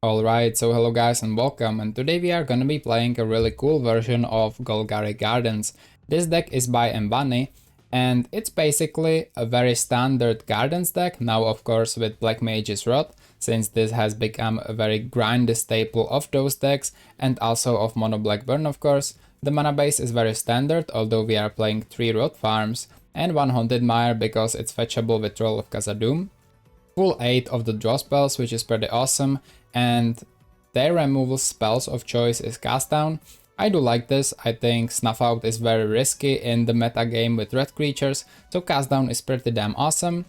Alright, so hello guys and welcome, and today we are gonna be playing a really cool version of Golgari Gardens. This deck is by Mvanni, and it's basically a very standard Gardens deck, now of course with Black Mage's Rod, since this has become a very grindy staple of those decks, and also of Mono Black Burn of course. The mana base is very standard, although we are playing 3 road farms, and 1 Haunted Mire because it's fetchable with Troll of Khazad-dûm. Full 8 of the draw spells, which is pretty awesome, and their removal spells of choice is Cast Down. I do like this. I think Snuff Out is very risky in the meta game with red creatures, so Cast Down is pretty damn awesome.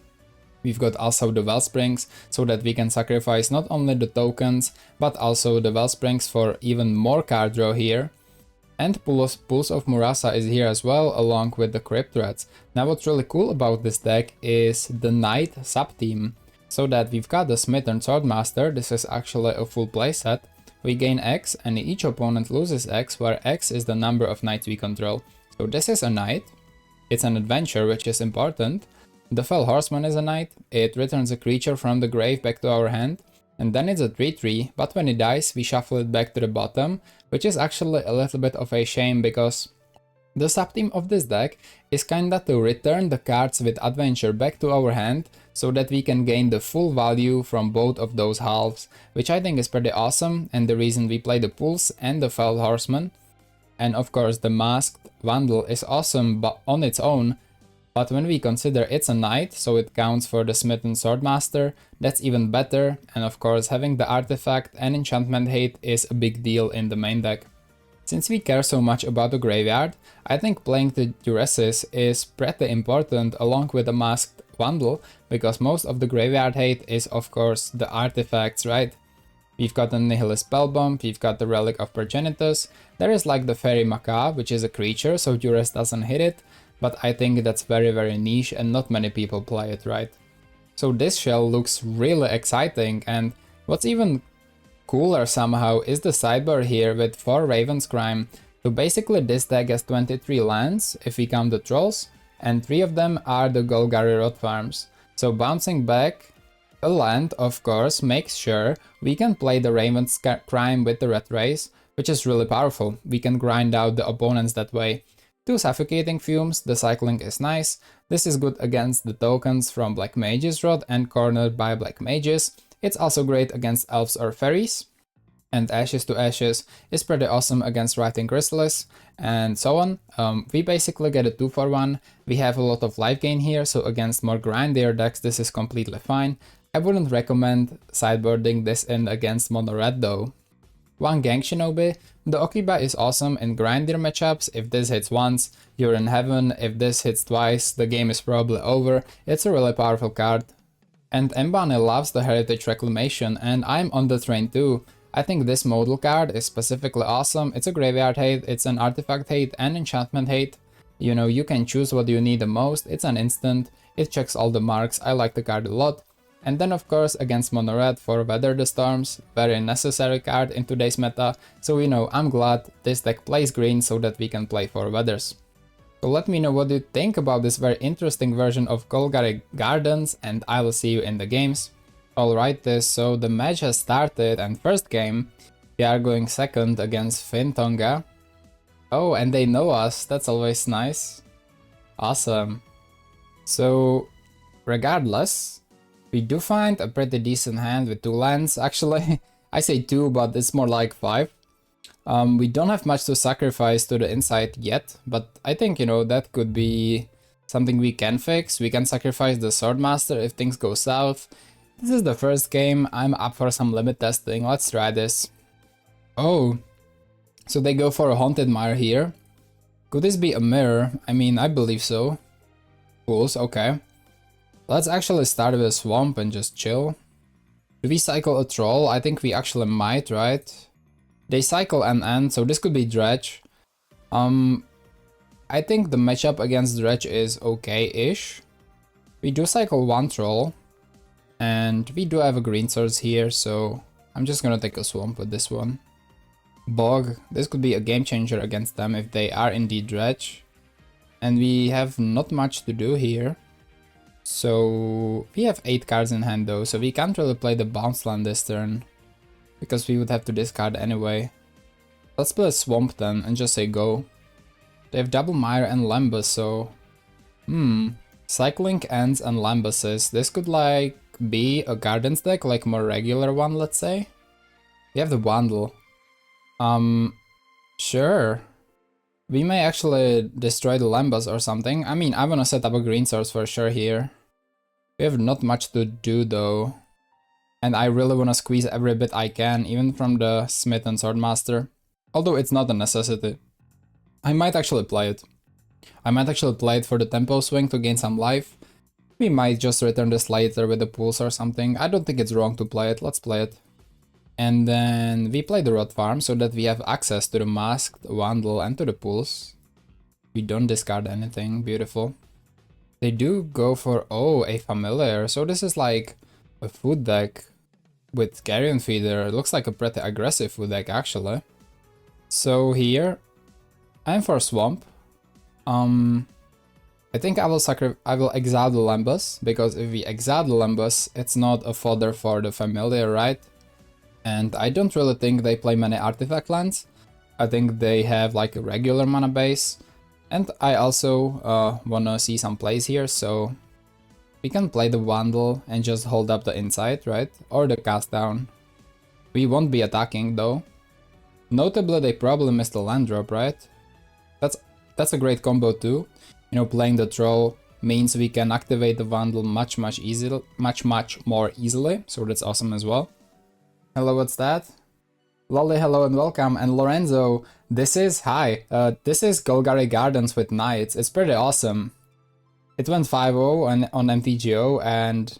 We've got also the Wellsprings, so that we can sacrifice not only the tokens, but also the Wellsprings for even more card draw here. And Pulse of Murasa is here as well, along with the Crypt Rats. Now what's really cool about this deck is the Knight subtheme. So that we've got the Smith and Swordmaster, this is actually a full playset. We gain X and each opponent loses X, where X is the number of knights we control. So this is a knight, it's an adventure which is important. The Fell Horseman is a knight, it returns a creature from the grave back to our hand. And then it's a 3/3, but when it dies we shuffle it back to the bottom, which is actually a little bit of a shame because the subtheme of this deck is kinda to return the cards with adventure back to our hand, so that we can gain the full value from both of those halves, which I think is pretty awesome, and the reason we play the Pulse and the Fell Horseman. And of course the Masked Vandal is awesome but on its own, but when we consider it's a knight, so it counts for the Smith and Swordmaster, that's even better, and of course having the artifact and enchantment hate is a big deal in the main deck. Since we care so much about the graveyard, I think playing the Duresses is pretty important along with the Masked Vandal, because most of the graveyard hate is of course the artifacts, right? We've got the Nihilist Spellbomb, we've got the Relic of Progenitus, there is like the Fairy Macaw, which is a creature, so Duress doesn't hit it, but I think that's very niche and not many people play it, right? So this shell looks really exciting, and what's even cooler somehow is the sidebar here with 4 Ravenscrime. So basically this deck has 23 lands if we count the trolls, and 3 of them are the Golgari Road farms. So bouncing back a land of course makes sure we can play the Ravenscrime with the red race, which is really powerful. We can grind out the opponents that way. 2 Suffocating Fumes, the cycling is nice. This is good against the tokens from Black Mage's Rod and cornered by Black Mages. It's also great against elves or fairies. And Ashes to Ashes is pretty awesome against Writhing Chrysalis, and so on. We basically get a 2-for-1. We have a lot of life gain here, so against more grindier decks this is completely fine. I wouldn't recommend sideboarding this in against Mono Red though. 1 Gang Shinobi. The Okiba is awesome in grindier matchups. If this hits once, you're in heaven. If this hits twice, the game is probably over. It's a really powerful card. And Mvanni loves the Heritage Reclamation, and I'm on the train too. I think this modal card is specifically awesome. It's a graveyard hate, it's an artifact hate and enchantment hate. You know, you can choose what you need the most, it's an instant, it checks all the marks, I like the card a lot. And then of course against Mono Red for Weather the Storms, very necessary card in today's meta, so you know, I'm glad this deck plays green so that we can play 4 weathers. So let me know what you think about this very interesting version of Golgari Gardens, and I will see you in the games. Alright, so the match has started, and first game we are going second against Fintonga. Oh, and they know us, that's always nice. Awesome. So regardless, we do find a pretty decent hand with 2 lands, actually. I say 2, but it's more like 5. We don't have much to sacrifice to the inside yet, but I think, you know, that could be something we can fix. We can sacrifice the Swordmaster if things go south. This is the first game, I'm up for some limit testing, let's try this. Oh, so they go for a Haunted Mire here. Could this be a mirror? I mean, I believe so. Pools, okay. Let's actually start with a Swamp and just chill. Do we cycle a Troll? I think we actually might, right? They cycle an End, so this could be Dredge. I think the matchup against Dredge is okay-ish. We do cycle 1 Troll. And we do have a green source here, so I'm just gonna take a Swamp with this one. Bog, this could be a game changer against them if they are indeed Dredge. And we have not much to do here. So we have 8 cards in hand though, so we can't really play the bounce land this turn. because we would have to discard anyway. Let's play a Swamp then and just say go. They have Double Mire and Lambus, so... Cycling Ends and Lambuses. This could like be a Gardens deck, like more regular one, let's say. We have the Bundle. Sure. We may actually destroy the Lambus or something. I mean, I wanna set up a green source for sure here. We have not much to do though. And I really wanna squeeze every bit I can, even from the Smith and Swordmaster. Although it's not a necessity. I might actually play it. I might actually play it for the tempo swing to gain some life. We might just return this later with the pulse or something. I don't think it's wrong to play it, let's play it. And then we play the Rot Farm so that we have access to the Masked, Vandal and to the pulse. We don't discard anything, beautiful. They do go for, oh, a Familiar, so this is like a food deck with Carrion Feeder. It looks like a pretty aggressive food deck actually. So here, I'm for Swamp. I think I will exile the Lambus, because if we exile the Lambus, it's not a fodder for the Familiar, right? And I don't really think they play many artifact lands. I think they have like a regular mana base. And I also wanna see some plays here, so we can play the Vandal and just hold up the Insight, right? Or the Cast Down. We won't be attacking though. Notably, they probably missed the land drop, right? That's a great combo too. You know, playing the Troll means we can activate the Vandal much more easily, so that's awesome as well. Hello, what's that? Lolly, hello and welcome. And Lorenzo, this is Golgari Gardens with Knights. It's pretty awesome. It went 5-0 on MTGO and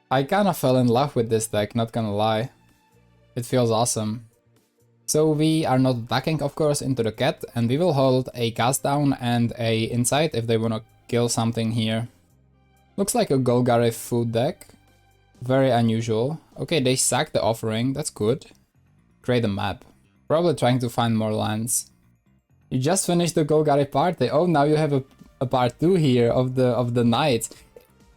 I kinda fell in love with this deck, not gonna lie. It feels awesome. So we are not attacking, of course, into the cat, and we will hold a Cast Down and a Insight if they wanna kill something here. Looks like a Golgari food deck. Very unusual. Okay, they sacked the Offering, that's good. Create a map. Probably trying to find more lands. You just finished the Golgari party. Oh, now you have a part 2 here of the Knights.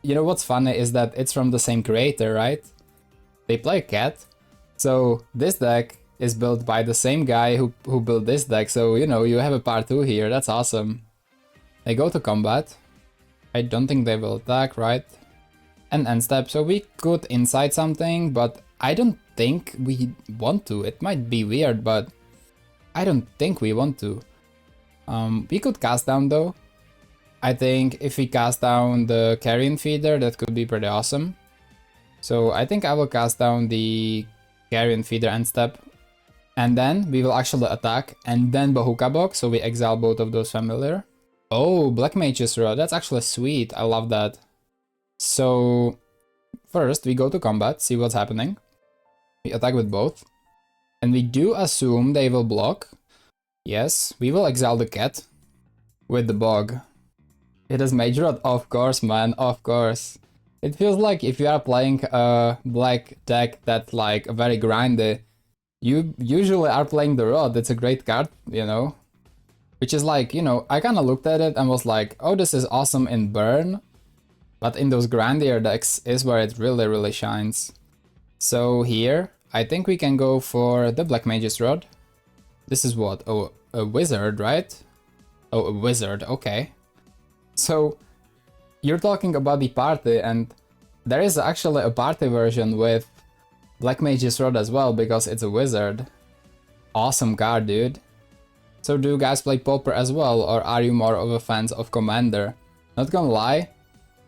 You know what's funny is that it's from the same creator, right? They play cat. So this deck is built by the same guy who built this deck, so you know, you have a part 2 here, that's awesome. They go to combat. I don't think they will attack, right? And end step, so we could Insight something, but I don't think we want to. It might be weird, but I don't think we want to. We could Cast Down though. I think if we Cast Down the Carrion Feeder, that could be pretty awesome. So I think I will Cast Down the Carrion Feeder end step. And then we will actually attack, and then Bahuka Box, so we exile both of those Familiar. Oh, Black Mage's Rod, that's actually sweet, I love that. So, first we go to combat, see what's happening. We attack with both. And we do assume they will block. Yes, we will exile the cat with the Bog. It is Mage Rod, of course man, of course. It feels like if you are playing a black deck that's like very grindy, you usually are playing the Rod. It's a great card, you know. Which is like, you know, I kinda looked at it and was like, oh, this is awesome in Burn. But in those grindier decks is where it really shines. So here, I think we can go for the Black Mage's Rod. This is what? Oh, a wizard, right? Oh, a wizard, okay. So, you're talking about the party, and there is actually a party version with Black Mage's Rod as well, because it's a wizard. Awesome card, dude. So do you guys play Pauper as well, or are you more of a fan of Commander? Not gonna lie,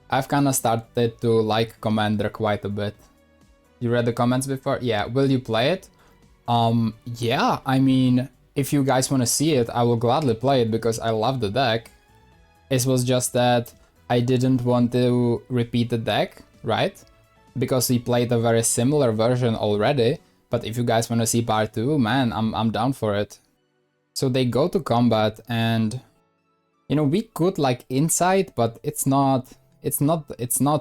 I've kinda started to like Commander quite a bit. You read the comments before? Yeah, will you play it? Yeah, I mean, if you guys wanna see it, I will gladly play it because I love the deck. It was just that I didn't want to repeat the deck, right? Because we played a very similar version already, but if you guys wanna see part 2, man, I'm down for it. So they go to combat and, you know, we could like Insight, but it's not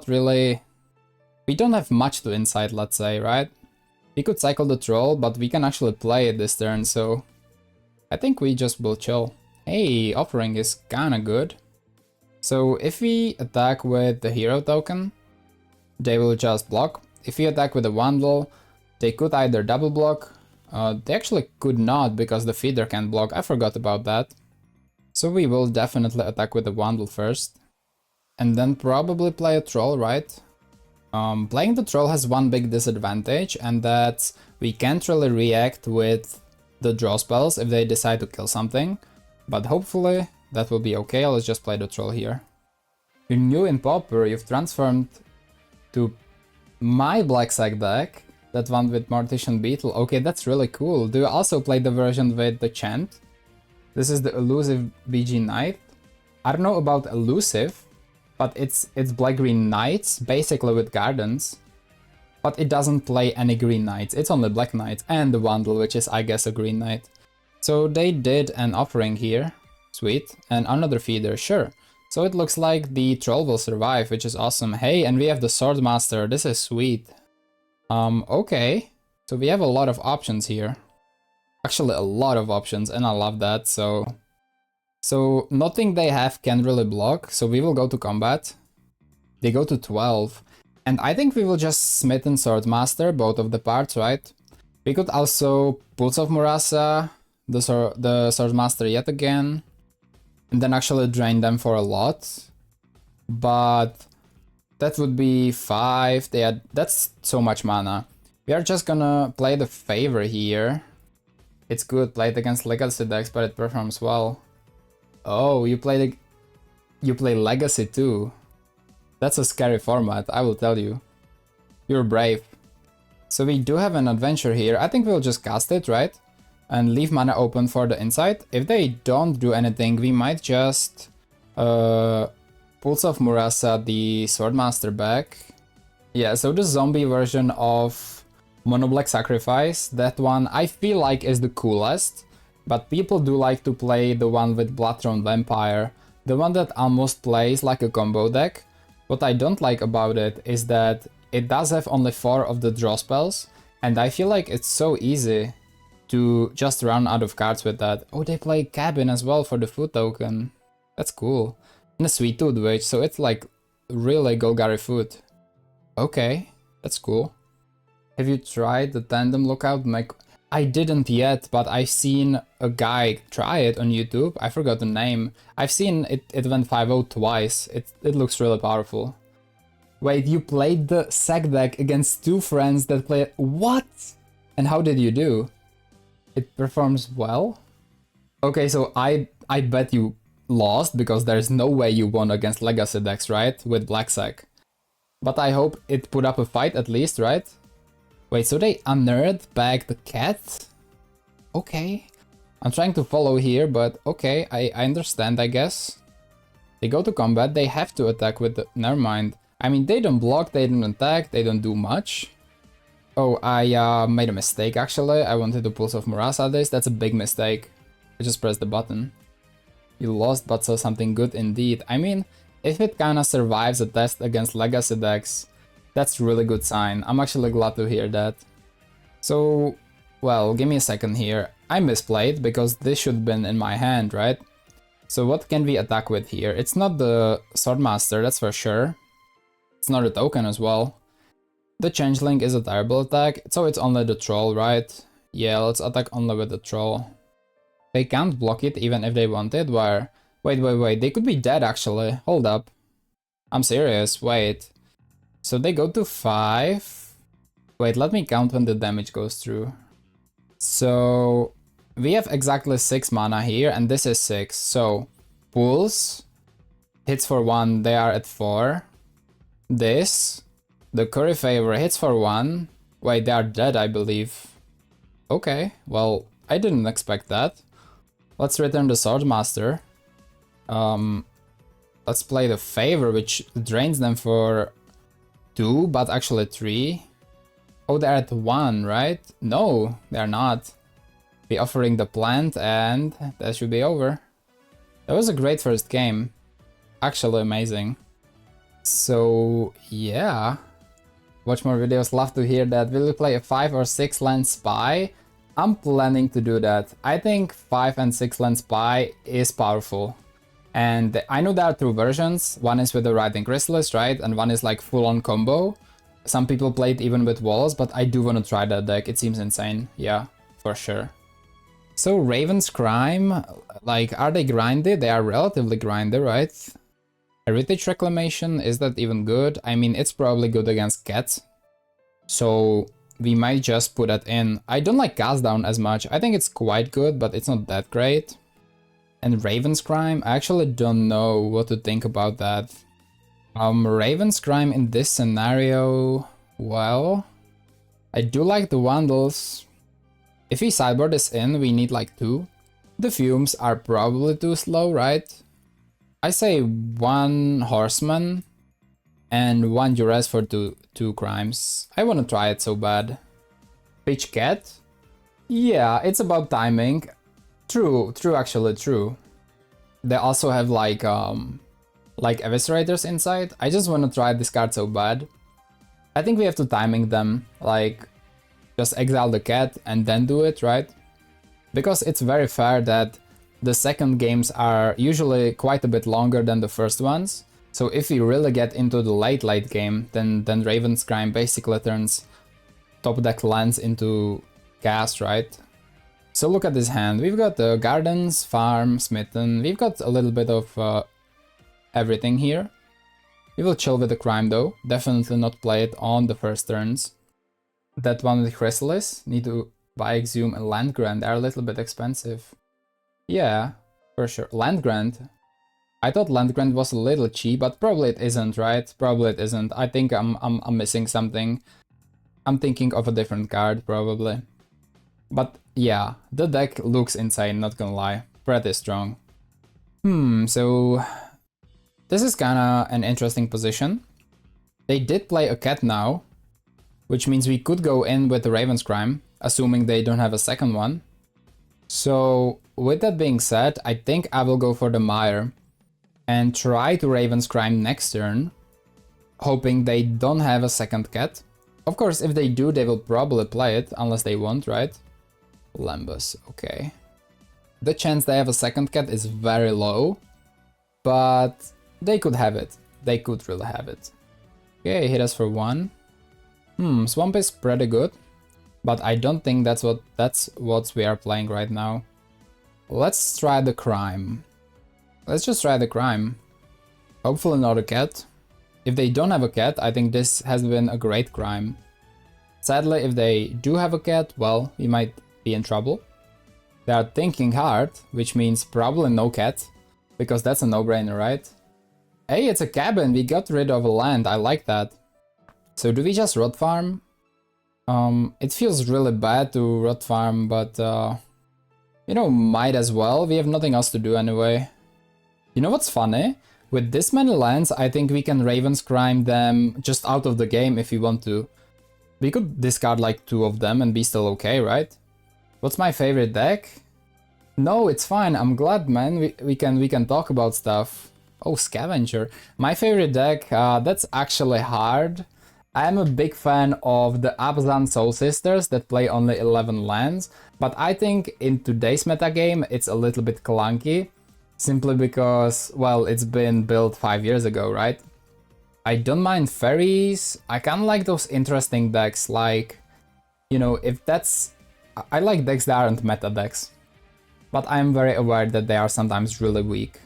really, we don't have much to Insight, let's say, right? We could cycle the Troll, but we can actually play it this turn, so I think we just will chill. Hey, Offering is kinda good. So if we attack with the hero token, they will just block. If we attack with a Vandal, They could either double block. They actually could not because the feeder can't block. I forgot about that. So we will definitely attack with the Wandle first. And then probably play a Troll, right? Playing the Troll has one big disadvantage, and that's we can't really react with the draw spells if they decide to kill something. But hopefully that will be okay. Let's just play the Troll here. You're new in Pauper, you've transformed to my Black Sack deck. That one with Mortician Beetle. Okay, that's really cool. Do you also play the version with the Chant? This is the Elusive BG Knight. I don't know about Elusive, but it's Black-Green Knights, basically with Gardens. But it doesn't play any Green Knights, it's only Black Knights and the Wandle, which is, I guess, a Green Knight. So they did an offering here. Sweet. And another feeder, sure. So it looks like the Troll will survive, which is awesome. Hey, and we have the Swordmaster, this is sweet. Okay. So we have a lot of options here. Actually, a lot of options, and I love that, so nothing they have can really block, so we will go to combat. They go to 12. And I think we will just Smith and Swordmaster, both of the parts, right? We could also Pulse of Murasa, the Swordmaster yet again, and then actually drain them for a lot. But that would be 5, that's so much mana. We are just gonna play the Favor here. It's good, play it against Legacy decks, but it performs well. Oh, you play Legacy too. That's a scary format, I will tell you. You're brave. So we do have an adventure here. I think we'll just cast it, right? And leave mana open for the Insight. If they don't do anything, we might just Pulse of Murasa the Swordmaster back. Yeah, so the zombie version of Mono Black Sacrifice, that one I feel like is the coolest. But people do like to play the one with Bloodthorn Vampire, the one that almost plays like a combo deck. What I don't like about it is that it does have only 4 of the draw spells, and I feel like it's so easy to just run out of cards with that. Oh, they play Cabin as well for the food token. That's cool. And a Sweet Tooth Witch, so it's like really Golgari food. Okay, that's cool. Have you tried the Tandem Lookout? I didn't yet, but I've seen a guy try it on YouTube. I forgot the name. I've seen it went 5-0 twice. It looks really powerful. Wait, you played the sack deck against 2 friends that play... What? And how did you do? It performs well? Okay, so I bet you lost, because there's no way you won against Legacy decks, right? With Black Sack. But I hope it put up a fight at least, right? Wait, so they unearthed back the cat? Okay. I'm trying to follow here, but okay, I understand, I guess. They go to combat, they have to attack with the... Never mind. I mean, they don't block, they don't attack, they don't do much. Oh, I made a mistake, actually. I wanted to Pulse of Murasa this. That's a big mistake. I just pressed the button. You lost, but saw something good indeed. I mean, if it kinda survives a test against Legacy decks, that's really good sign. I'm actually glad to hear that. So, well, give me a second here. I misplayed, because this should have been in my hand, right? So what can we attack with here? It's not the Swordmaster, that's for sure. It's not a token as well. The Changeling is a terrible attack, so it's only the Troll, right? Yeah, let's attack only with the Troll. They can't block it even if they wanted, where... Wait, they could be dead actually. Hold up. I'm serious, wait. So they go to 5. Wait, let me count when the damage goes through. So we have exactly 6 mana here, and this is 6. So Pulse hits for 1, they are at 4. This, the Curry Favor hits for 1. Wait, they are dead, I believe. Okay, well, I didn't expect that. Let's return the Swordmaster. Let's play the Favor, which drains them for 2, but actually 3. Oh, they're at 1, right? No, they're not. Be offering the plant, and that should be over. That was a great first game. Actually amazing. So, yeah. Watch more videos, love to hear that. Will you play a 5 or 6 land Spy? I'm planning to do that. I think 5 and 6 land Spy is powerful. And I know there are 2 versions. One is with the Riding Chrysalis, right? And one is like full-on combo. Some people play it even with walls, but I do want to try that deck. It seems insane. Yeah, for sure. So Raven's Crime, like, are they grindy? They are relatively grindy, right? Heritage Reclamation, is that even good? I mean, it's probably good against Cat. So we might just put that in. I don't like Cast Down as much. I think it's quite good, but it's not that great. And Raven's Crime, I actually don't know what to think about that. Raven's Crime in this scenario, well, I do like the Vandals. If we sideboard this in, we need like 2. The Fumes are probably too slow, right? I say 1 Horseman and 1 Duress for two crimes. I want to try it so bad. Pitch Cat? Yeah, it's about timing. True, actually true. They also have like Eviscerators inside. I just want to try this card so bad. I think we have to timing them, like just exile the cat and then do it, right? Because it's very fair that the second games are usually quite a bit longer than the first ones. So if we really get into the late game, then Raven's Crime basically turns top deck lands into cast, right? So look at this hand. We've got the Gardens, Farm, Smitten. We've got a little bit of everything here. We will chill with the Crime though. Definitely not play it on the first turns. That one with Chrysalis. Need to buy Exhume and Land Grant. They're a little bit expensive. Yeah, for sure. Land Grant. I thought Land Grant was a little cheap, but probably it isn't, right? Probably it isn't. I think I'm missing something. I'm thinking of a different card, probably. But yeah, the deck looks insane, not gonna lie. Pretty strong. So this is kinda an interesting position. They did play a cat now, which means we could go in with the Raven's Crime, assuming they don't have a second one. So with that being said, I think I will go for the Mire and try to Raven's Crime next turn, hoping they don't have a second cat. Of course, if they do, they will probably play it, unless they won't, right? Lembus, okay. The chance they have a second cat is very low, but they could have it. They could really have it. Okay, hit us for 1. Swamp is pretty good, but I don't think that's what we are playing right now. Let's try the Crime. Let's just try the Crime. Hopefully not a cat. If they don't have a cat, I think this has been a great Crime. Sadly, if they do have a cat, well, we might be in trouble. They are thinking hard, which means probably no cat, because that's a no-brainer, right? Hey, it's a cabin, we got rid of a land, I like that. So do we just rot farm? It feels really bad to rot farm, but you know, might as well, we have nothing else to do anyway. You know what's funny? With this many lands, I think we can Raven's Crime them just out of the game if we want to. We could discard like 2 of them and be still okay, right? What's my favorite deck? No, it's fine, I'm glad, man, we can talk about stuff. Oh, Scavenger. My favorite deck, that's actually hard. I am a big fan of the Abzan Soul Sisters that play only 11 lands, but I think in today's metagame it's a little bit clunky, simply because, well, it's been built 5 years ago, right? I don't mind fairies, I kinda like those interesting decks, like, you know, if that's... I like decks that aren't meta decks, but I'm very aware that they are sometimes really weak.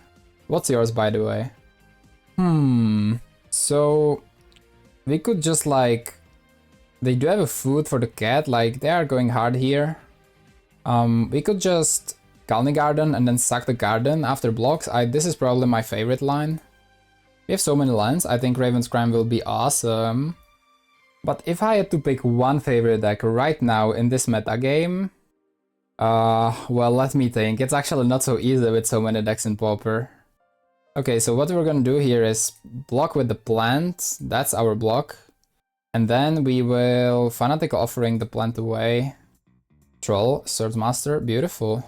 What's yours, by the way? So we could just like... They do have a food for the cat, like they are going hard here. We could just Golgari Garden and then sack the garden after blocks. This is probably my favorite line. We have so many lines, I think Raven's Crime will be awesome. But if I had to pick one favorite deck right now in this metagame... well, let me think. It's actually not so easy with so many decks in Pauper. Okay, so what we're gonna do here is block with the plant. That's our block. And then we will Fanatic Offering the plant away. Troll, Swordmaster, beautiful.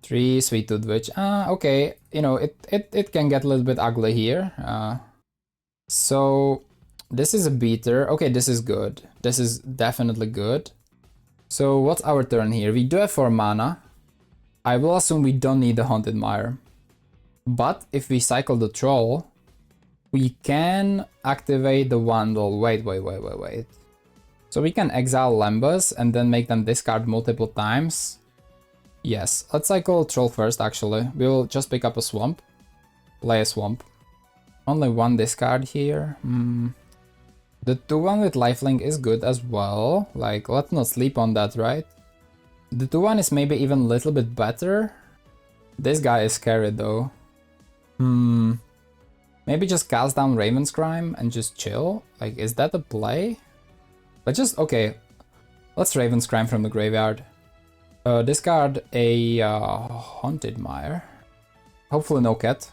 3, Sweet Tooth Witch. Okay, you know, it can get a little bit ugly here. So this is a beater. Okay, this is good. This is definitely good. So what's our turn here? We do have 4 mana. I will assume we don't need the Haunted Mire. But if we cycle the Troll, We can activate the Vandal. Wait. So we can exile Lembas and then make them discard multiple times. Yes, let's cycle Troll first actually. We will just pick up a Swamp. Play a Swamp. Only one discard here. The 2-1 with lifelink is good as well. Like, let's not sleep on that, right? The 2-1 is maybe even a little bit better. This guy is scary though. Maybe just cast down Raven's Crime and just chill? Like, is that a play? Okay. Let's Raven's Crime from the graveyard. Discard a Haunted Mire. Hopefully no cat.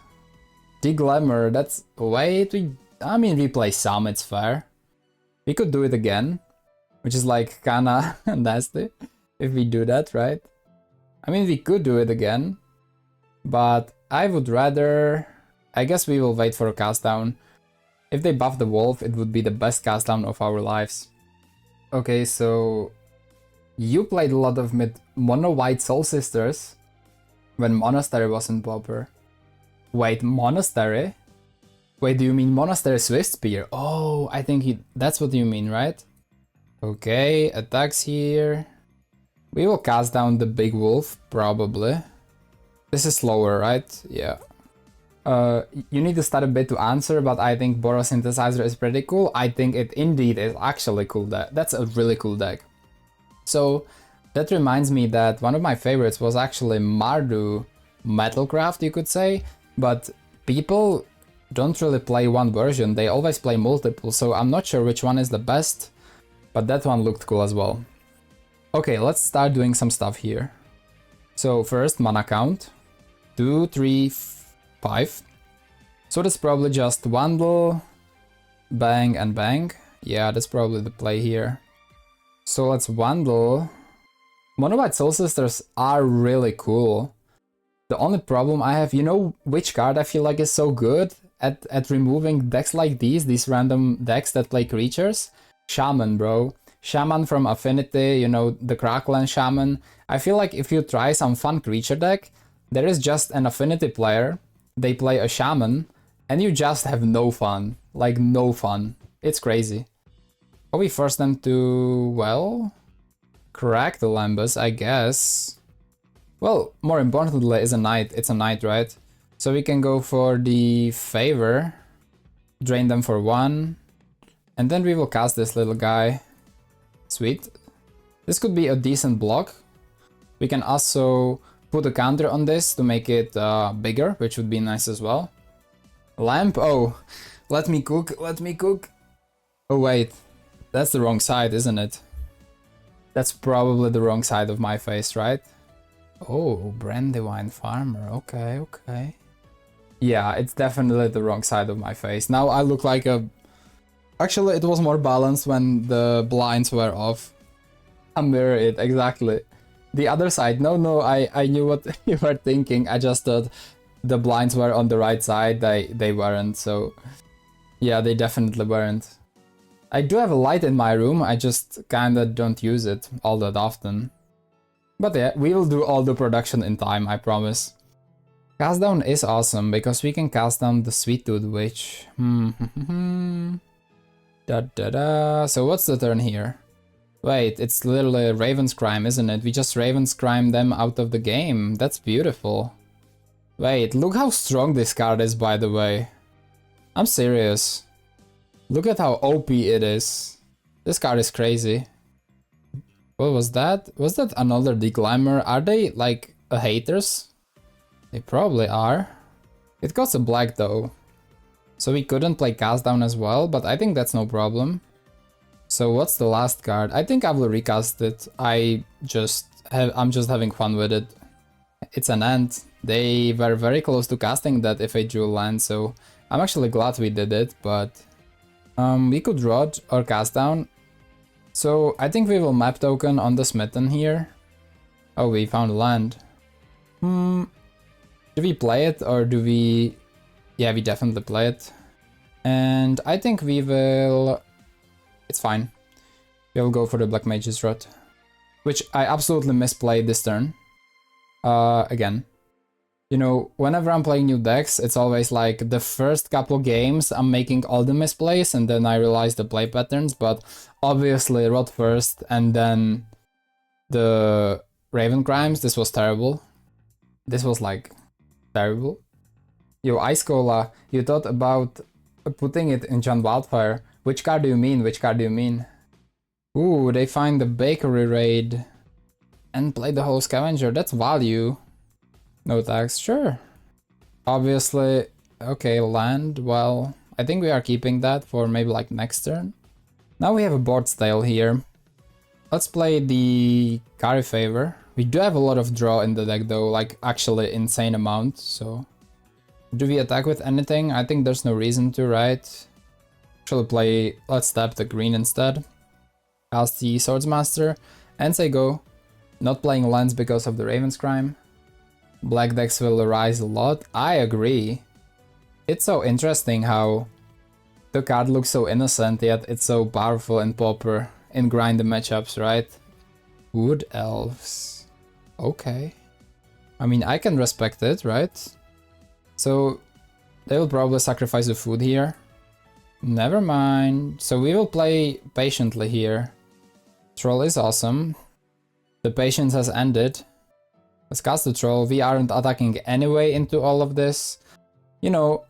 Deglamor, that's... Wait, we play some, it's fair. We could do it again, which is like kinda nasty if we do that, right? I mean, we could do it again, but I would rather... I guess we will wait for a cast down. If they buff the wolf, it would be the best cast down of our lives. Okay, so you played a lot of mono white Soul Sisters when Monastery was in Pauper. Wait, Monastery? Wait, do you mean Monastery Swift Spear? Oh, I think that's what you mean, right? Okay, attacks here. We will cast down the big wolf, probably. This is slower, right? Yeah. You need to start a bit to answer, but I think Boro Synthesizer is pretty cool. I think it indeed is actually cool deck. That's a really cool deck. So that reminds me that one of my favorites was actually Mardu Metalcraft, you could say, but people don't really play one version, they always play multiple, so I'm not sure which one is the best, but that one looked cool as well. Okay, let's start doing some stuff here. So first, mana count. 2, 3, 5. So that's probably just Vandal, bang and bang. Yeah, that's probably the play here. So let's Vandal. Mono White Soul Sisters are really cool. The only problem I have, you know which card I feel like is so good at removing decks like these random decks that play creatures? Shaman, bro. Shaman from Affinity, you know, the Crackland Shaman. I feel like if you try some fun creature deck, there is just an Affinity player, they play a Shaman, and you just have no fun. Like, no fun. It's crazy. Oh, we force them to, well, crack the Lambus, I guess. Well, more importantly, it's a knight, right? So we can go for the favor, drain them for 1, and then we will cast this little guy. Sweet. This could be a decent block. We can also put a counter on this to make it bigger, which would be nice as well. Lamp, oh, let me cook. Oh wait, that's the wrong side, isn't it? That's probably the wrong side of my face, right? Oh, Brandywine Farmer, okay. Yeah, it's definitely the wrong side of my face. Now I look like a... Actually, it was more balanced when the blinds were off. I mirror it, exactly. The other side, no, I knew what you were thinking. I just thought the blinds were on the right side, they weren't, so... Yeah, they definitely weren't. I do have a light in my room, I just kinda don't use it all that often. But yeah, we will do all the production in time, I promise. Cast down is awesome, because we can cast down the Sweet Tooth Witch. So what's the turn here? Wait, it's literally Raven's Crime, isn't it? We just Raven's Crime them out of the game. That's beautiful. Wait, look how strong this card is, by the way. I'm serious. Look at how OP it is. This card is crazy. What was that? Was that another Deglamor? Are they, like, haters? They probably are. It costs a black, though. So we couldn't play cast down as well, but I think that's no problem. So what's the last card? I think I will recast it. I'm just having fun with it. It's an ant. They were very close to casting that if I drew land, so I'm actually glad we did it, but we could rod or cast down. So I think we will map token on the Smitten here. Oh, we found land. Do we play it or do we... Yeah, we definitely play it. And I think we will... It's fine. We'll go for the Black Mage's Rod. Which I absolutely misplayed this turn. Again. You know, whenever I'm playing new decks, it's always like the first couple games I'm making all the misplays and then I realize the play patterns, but obviously Rot first and then the Raven Crimes, this was terrible. This was like terrible. Yo, Ice Cola, you thought about putting it in John Wildfire. Which card do you mean? Which card do you mean? Ooh, they find the bakery raid and play the whole scavenger. That's value. No tax, sure. Obviously, okay, land. Well, I think we are keeping that for maybe like next turn. Now we have a board stale here. Let's play the Carry Favor. We do have a lot of draw in the deck though, like actually insane amount, so... Do we attack with anything? I think there's no reason to, right? Actually play, let's tap the green instead. Cast the Swordsmaster and say go. Not playing lands because of the Raven's Crime. Black decks will rise a lot. I agree. It's so interesting how the card looks so innocent yet it's so powerful in Pauper, in grind matchups, right? Wood Elves. Okay. I mean, I can respect it, right? So they will probably sacrifice the food here. Never mind. So we will play patiently here. Troll is awesome. The patience has ended. Let's cast the troll. We aren't attacking anyway into all of this. You know,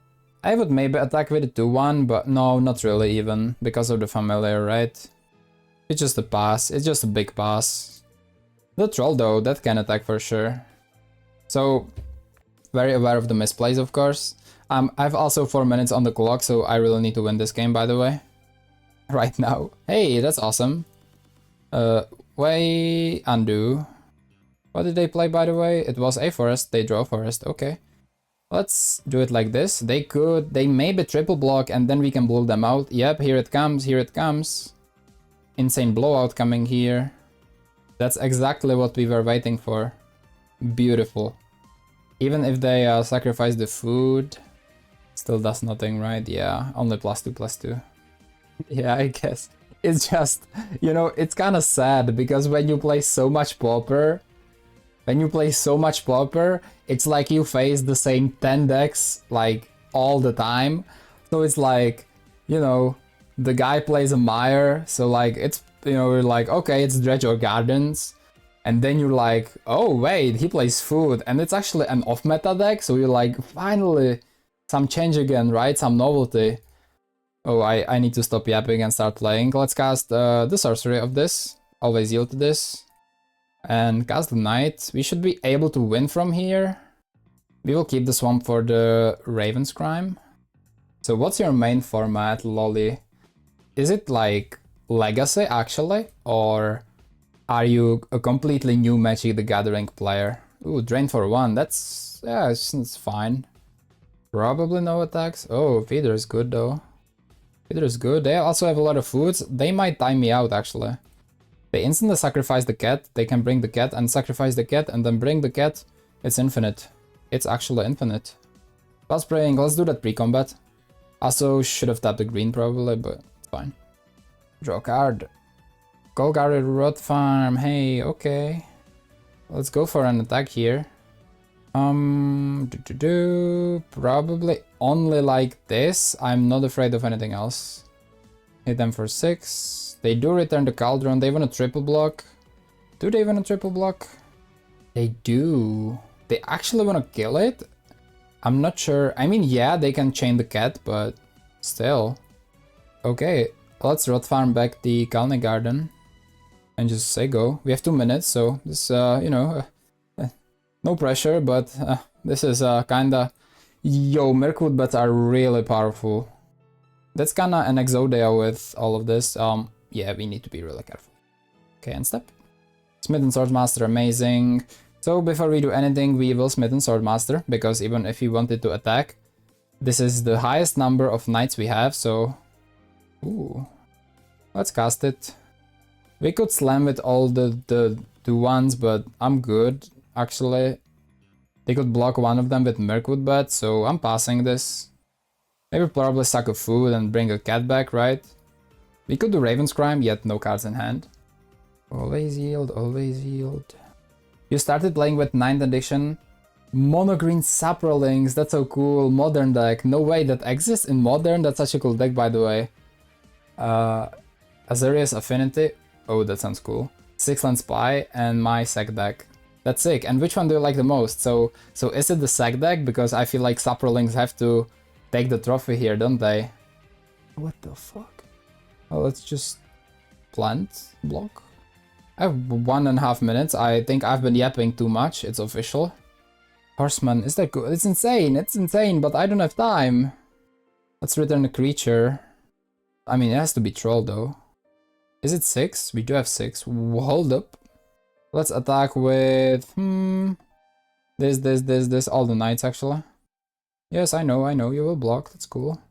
I would maybe attack with a 2-1, but no, not really even, because of the familiar, right? It's just a pass. It's just a big pass. The troll though, that can attack for sure. So, very aware of the misplays, of course. I've also 4 minutes on the clock, so I really need to win this game, by the way. Right now. Hey, that's awesome. Way undo. What did they play, by the way? It was a forest. They draw forest. Okay. Let's do it like this. They maybe triple block and then we can blow them out. Yep, here it comes, here it comes. Insane blowout coming here. That's exactly what we were waiting for. Beautiful. Even if they sacrifice the food, still does nothing, right? Yeah, only +2/+2. Yeah, I guess. It's just, you know, it's kind of sad because when you play so much Pauper, it's like you face the same 10 decks like all the time. So it's like, you know, the guy plays a Mire, so like it's, you know, you're like, okay, it's Dredge or Gardens. And then you're like, oh wait, he plays food, and it's actually an off-meta deck, so you're like, finally, some change again, right? Some novelty. Oh, I need to stop yapping and start playing. Let's cast the sorcery of this. Always yield to this. And cast the Knight. We should be able to win from here. We will keep the Swamp for the Raven's Crime. So what's your main format, Lolly? Is it like Legacy, actually? Or are you a completely new Magic the Gathering player? Ooh, drain for 1. That's... yeah, it's fine. Probably no attacks. Oh, Feeder is good though. Feeder is good. They also have a lot of foods. They might time me out, actually. They instantly sacrifice the cat. They can bring the cat and sacrifice the cat and then bring the cat. It's infinite. It's actually infinite. Plus praying. Let's do that pre-combat. Also should have tapped the green probably, but it's fine. Draw a card. Golgari Rot Farm. Hey, okay. Let's go for an attack here. Probably only like this. I'm not afraid of anything else. Hit them for 6. They do return the Cauldron. They want a triple block. Do they want a triple block? They do. They actually want to kill it? I'm not sure. I mean, yeah, they can chain the cat, but still. Okay, let's Rot Farm back the Golgari Garden. And just say go. We have 2 minutes, so this, you know, no pressure, but this is kinda... Yo, Mirkwood bats are really powerful. That's kinda an Exodia with all of this. Yeah, we need to be really careful. Okay, end step. Smith and Swordmaster, amazing. So before we do anything, we will Smith and Swordmaster, because even if we wanted to attack, this is the highest number of knights we have, so... Ooh. Let's cast it. We could slam with all the ones, but I'm good, actually. They could block one of them with Mirkwood Bat, so I'm passing this. Maybe probably suck a food and bring a cat back, right? We could do Raven's Crime, yet no cards in hand. Always yield, always yield. You started playing with 9th edition Mono green saprolings, that's so cool. Modern deck. No way, that exists in modern? That's such a cool deck, by the way. Azorius Affinity. Oh, that sounds cool. 6-land Spy and my Sec deck. That's sick. And which one do you like the most? So is it the Sec deck? Because I feel like saprolings have to take the trophy here, don't they? What the fuck? Oh, let's just plant block. I have 1.5 minutes. I think I've been yapping too much. It's official. Horseman, is that good? It's insane, but I don't have time. Let's return a creature. I mean, it has to be troll though. Is it 6? We do have 6. Hold up. Let's attack with this, all the knights actually. Yes, I know, you will block, that's cool.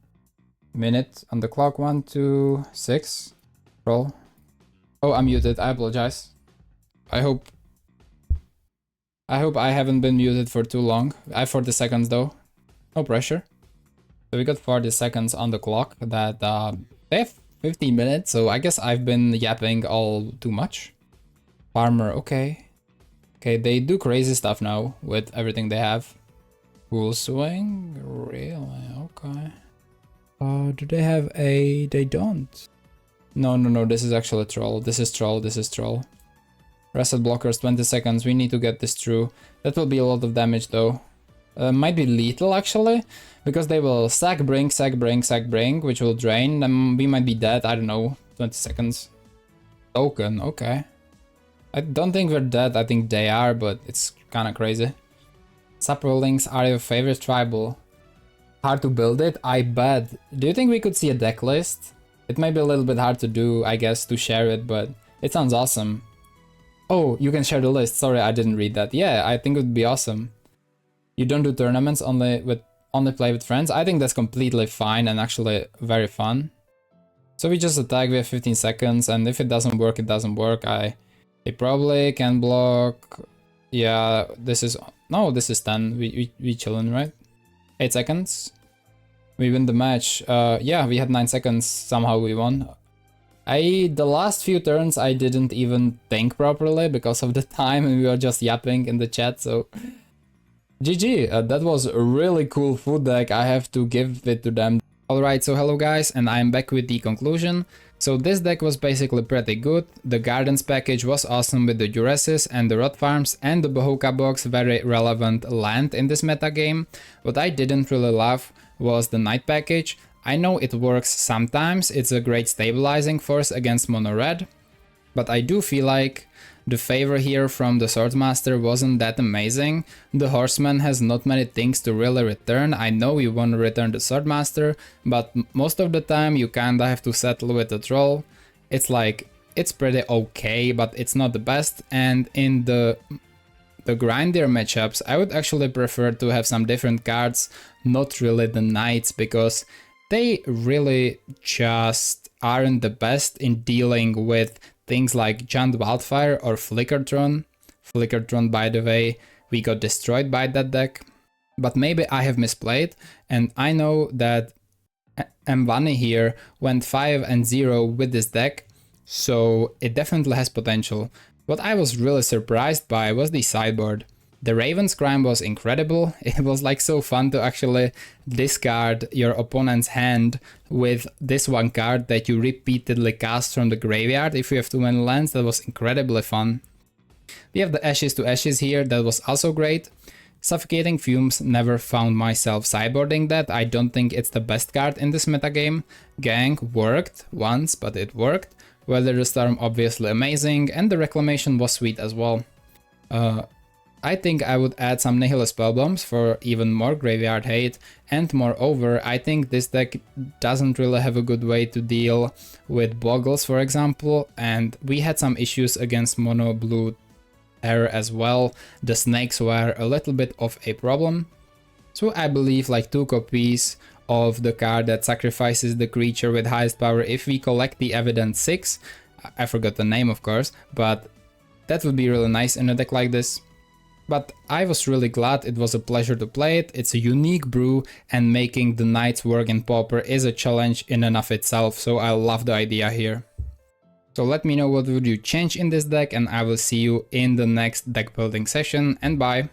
Minute on the clock, 1, 2, 6. Roll. Oh, I'm muted, I apologize. I hope I haven't been muted for too long. I have 40 seconds though. No pressure. So we got 40 seconds on the clock. That they have 15 minutes, so I guess I've been yapping all too much. Farmer, okay. Okay, they do crazy stuff now with everything they have. Full swing? Really? Okay. Do they have a... They don't. No, this is actually a troll. This is troll. Reset blockers, 20 seconds. We need to get this through. That will be a lot of damage though. Might be lethal actually, because they will sack, bring, which will drain. Then we might be dead, I don't know, 20 seconds. Token, okay. I don't think we're dead, I think they are, but it's kinda crazy. Saprolings are your favorite tribal. Hard to build it? I bet. Do you think we could see a deck list? It may be a little bit hard to do, I guess, to share it, but it sounds awesome. Oh, you can share the list. Sorry, I didn't read that. Yeah, I think it would be awesome. You don't do tournaments, only play with friends. I think that's completely fine and actually very fun. So we just attack, we have 15 seconds, and if it doesn't work, it doesn't work. They probably can block. Yeah, this is 10. We chillin', right? 8 seconds. We win the match. Yeah, we had 9 seconds. Somehow we won. The last few turns I didn't even think properly because of the time and we were just yapping in the chat, so GG, that was a really cool food deck, I have to give it to them. Alright, so hello guys, and I'm back with the conclusion. So this deck was basically pretty good. The Gardens package was awesome with the Duresis and the Rot Farms, and the Bohoka box, very relevant land in this meta game. What I didn't really love was the Knight package. I know it works sometimes, it's a great stabilizing force against mono red, but I do feel like the favor here from the Swordmaster wasn't that amazing. The Horseman has not many things to really return. I know you want to return the Swordmaster, but most of the time you kinda have to settle with the Troll. It's like, it's pretty okay, but it's not the best, and in the grindier matchups I would actually prefer to have some different cards, not really the Knights, because they really just aren't the best in dealing with things like Giant Wildfire or Flickertron. Flickertron, by the way, we got destroyed by that deck. But maybe I have misplayed, and I know that Mvanni here went 5-0 with this deck, so it definitely has potential. What I was really surprised by was the sideboard. The Raven's Crime was incredible. It was like so fun to actually discard your opponent's hand with this one card that you repeatedly cast from the graveyard if you have too many lands. That was incredibly fun. We have the Ashes to Ashes here, that was also great. Suffocating Fumes, never found myself sideboarding that. I don't think it's the best card in this metagame. Gang worked once, but it worked. Weather Storm obviously amazing, and the Reclamation was sweet as well. I think I would add some Nihilist Spellbombs for even more graveyard hate, and moreover, I think this deck doesn't really have a good way to deal with Boggles, for example, and we had some issues against Mono Blue Terror as well. The snakes were a little bit of a problem, so I believe like 2 copies of the card that sacrifices the creature with highest power if we collect the Evident 6, I forgot the name of course, but that would be really nice in a deck like this. But I was really glad, it was a pleasure to play it. It's a unique brew, and making the Knights work in Pauper is a challenge in and of itself, so I love the idea here. So let me know what would you change in this deck, and I will see you in the next deck building session, and bye!